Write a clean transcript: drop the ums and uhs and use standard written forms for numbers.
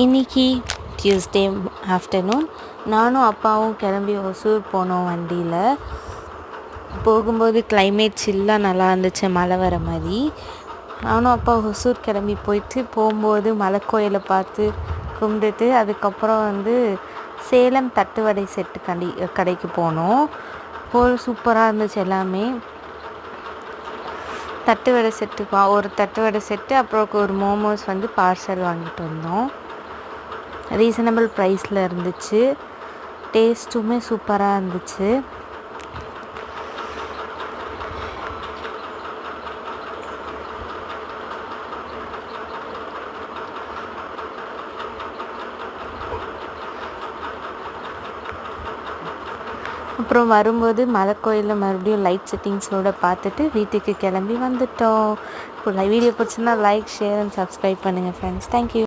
இன்றைக்கி Tuesday afternoon நானும் அப்பாவும் கிளம்பி ஒசூர் போனோம் வண்டியில். போகும்போது கிளைமேட் சில்லாக நல்லா இருந்துச்சு, மழை வர மாதிரி. நானும் அப்பா ஒசூர் கிளம்பி போயிட்டு போகும்போது மலை கோயிலை பார்த்து கும்பிட்டுட்டு அதுக்கப்புறம் சேலம் தட்டுவடை செட்டு கடைக்கு போனோம். சூப்பராக இருந்துச்சு எல்லாமே. தட்டுவடை செட்டு ஒரு தட்டுவடை செட்டு, அப்புறம் ஒரு மோமோஸ் பார்சல் வாங்கிட்டு வந்தோம். ரீசனபிள் ப்ரைஸில் இருந்துச்சு, டேஸ்ட்டுமே சூப்பராக இருந்துச்சு. அப்புறம் வரும்போது மலை கோயிலில் மறுபடியும் லைட் செட்டிங்ஸோடு பார்த்துட்டு வீட்டுக்கு கிளம்பி வந்துட்டோம். இப்போ வீடியோ பிடிச்சிருந்தா லைக், ஷேர் அண்ட் சப்ஸ்கிரைப் பண்ணுங்கள் ஃப்ரெண்ட்ஸ். தேங்க்யூ.